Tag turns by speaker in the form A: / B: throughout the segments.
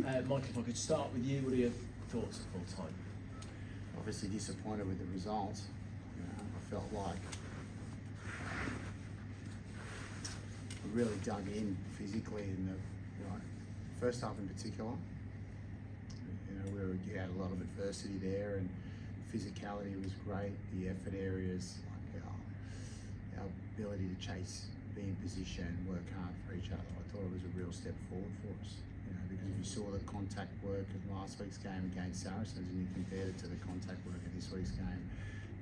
A: Michael, if I could start with you, what are your thoughts at full time?
B: Obviously disappointed with the result. I felt like we really dug in physically in the first half in particular. We had a lot of adversity there, and physicality was great. The effort areas, like our ability to chase, be in position, work hard for each other. I thought it was a real step forward for us. Because if you saw the contact work of last week's game against Saracens and you compared it to the contact work of this week's game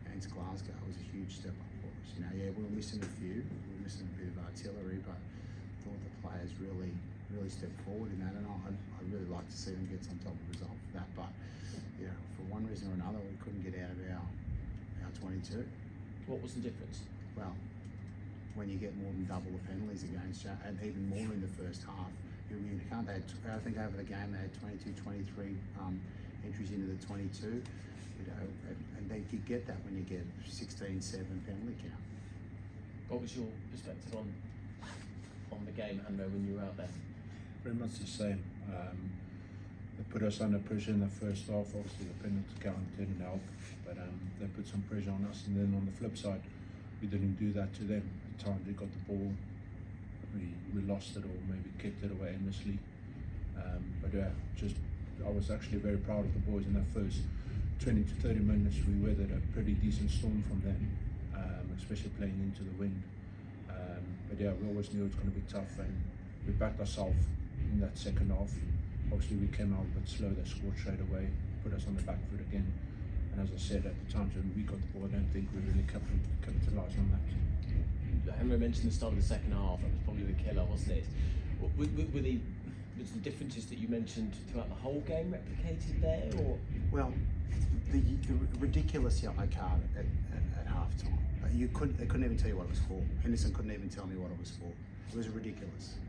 B: against Glasgow, it was a huge step up for us. We were missing a few, we were missing a bit of artillery, but I thought the players really stepped forward in that, and I really like to see them get some type of result for that. But for one reason or another, we couldn't get out of our 22.
A: What was the difference?
B: Well, when you get more than double the penalties against you, and even more in the first half, I think over the game they had 22, 23 entries into the 22, and they could get that when you get 16-7 penalty count.
A: What was your perspective on the game, Hando, when you were out there?
C: Very much the same. They put us under pressure in the first half. Obviously the penalty count didn't help, but they put some pressure on us, and then on the flip side, we didn't do that to them. At the time they got the ball, we lost it or maybe kicked it away aimlessly. I was actually very proud of the boys in that first 20 to 30 minutes. We weathered a pretty decent storm from them, especially playing into the wind. We always knew it was going to be tough, and we backed ourselves in that second half. Obviously we came out a bit slow, they scored straight away, put us on the back foot again. And as I said, at the times when we got the ball, I don't think we really capitalised on that.
A: Henry mentioned the start of the second half, that was probably the killer, wasn't it? Was the differences that you mentioned throughout the whole game replicated there, or?
B: Well, the ridiculous yellow card at half time. They couldn't even tell you what it was for. Henderson couldn't even tell me what it was for. It was ridiculous.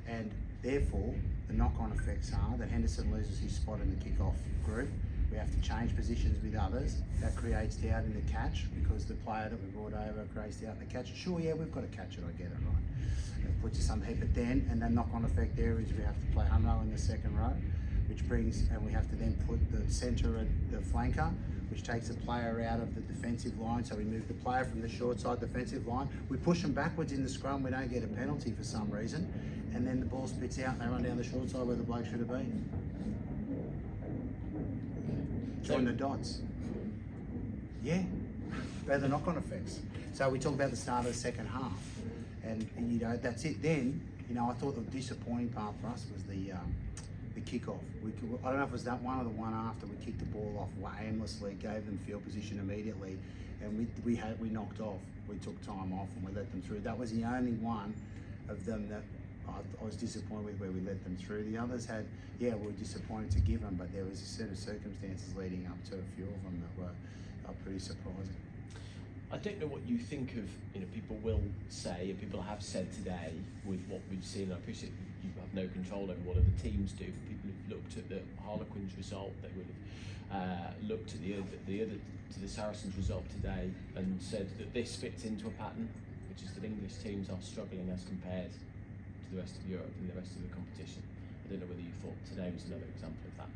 B: And therefore, the knock-on effects are that Henderson loses his spot in the kick-off group. We have to change positions with others. That creates doubt in the catch, because the player that we brought over creates doubt in the catch. Sure, yeah, we've got to catch it, I get it, right? It puts us under heat, but then, and the knock-on effect there is we have to play Huno in the second row, and we have to then put the centre at the flanker, which takes a player out of the defensive line. So we move the player from the short side defensive line. We push them backwards in the scrum. We don't get a penalty for some reason. And then the ball spits out and they run down the short side where the bloke should have been. Join the dots. Yeah, they're the knock-on effects. So we talk about the start of the second half. And that's it. Then, I thought the disappointing part for us was the kick-off. I don't know if it was that one or the one after. We kicked the ball off aimlessly, gave them field position immediately, and we knocked off. We took time off and we let them through. That was the only one of them that I was disappointed with, where we let them through. The others we were disappointed to give them, but there was a set of circumstances leading up to a few of them that were pretty surprising.
A: I don't know what you think of, people will say, and people have said today with what we've seen. I appreciate you have no control over what other teams do. People have looked at the Harlequins result, they would have looked at the Saracens result today and said that this fits into a pattern, which is that English teams are struggling as compared to the rest of Europe and the rest of the competition. I don't know whether you thought today was another example of that.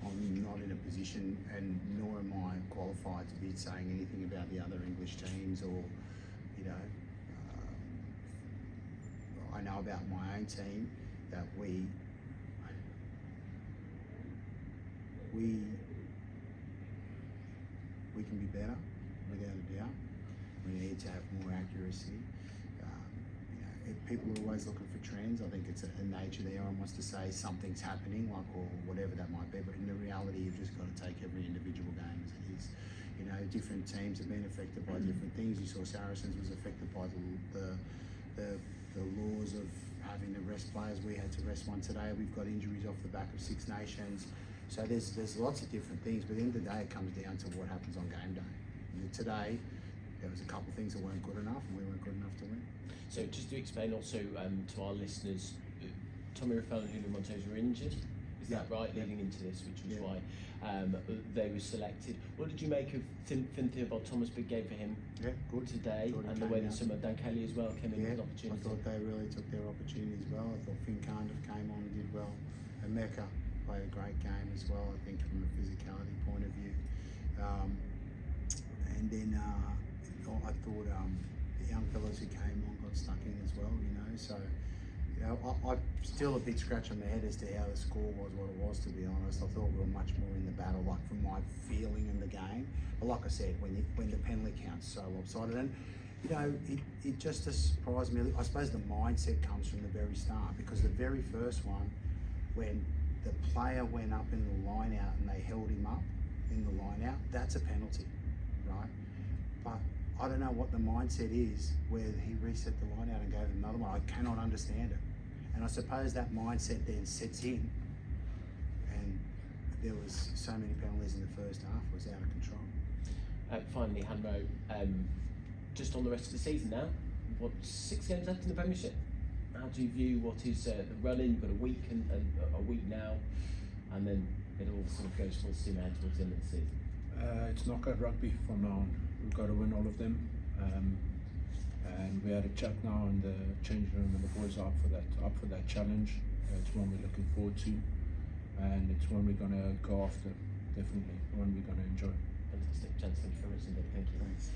B: I'm not in a position, and nor am I qualified to be saying anything about the other English teams, or I know about my own team that we can be better, without a doubt. We need to have more accuracy. People are always looking for trends. I think it's a nature there. Everyone wants to say something's happening, or whatever that might be. But in the reality, you've just got to take every individual game as it is. Different teams have been affected by different things. You saw Saracens was affected by the laws of having to rest players. We had to rest one today. We've got injuries off the back of Six Nations. So there's lots of different things. But at the end of the day, it comes down to what happens on game day. Today, there was a couple of things that weren't good enough, and we weren't good enough to win.
A: So just to explain also to our listeners, Tommy Raffel and Julio Montes were injured, is that right, leading into this, which was why they were selected. What did you make of Finn Theobald Thomas, big game for him today, and the way that some of Dan Kelly as well came in with opportunity?
B: I thought they really took their opportunity as well. I thought Finn kind of came on and did well Mecca played a great game as well, I think, from a physicality point of view. And then I thought the young fellas who came on got stuck in as well, you know. So, you know, I'm still a bit scratch on my head as to how the score was what it was, to be honest. I thought we were much more in the battle, like from my feeling in the game. But like I said, when the penalty count's so lopsided, and you know, it just surprised me. I suppose the mindset comes from the very start, because the very first one, when the player went up in the line out and they held him up in the line out, that's a penalty, right? But I don't know what the mindset is where he reset the line out and gave him another one. I cannot understand it. And I suppose that mindset then sets in, and there was so many penalties in the first half, it was out of control.
A: Finally, Hanro, just on the rest of the season now, what, 6 games left in the Premiership? How do you view what is the run-in? You've got a week and a week now, and then it all sort of goes full steam ahead towards the end of the season.
C: It's knockout rugby from now on. We've got to win all of them, and we had a chat now in the changing room, and the boys are up for that challenge. It's one we're looking forward to, and it's one we're going to go after. Definitely one we're going to enjoy.
A: Fantastic, gents. Thank you very much indeed. Thank you.
B: Thanks.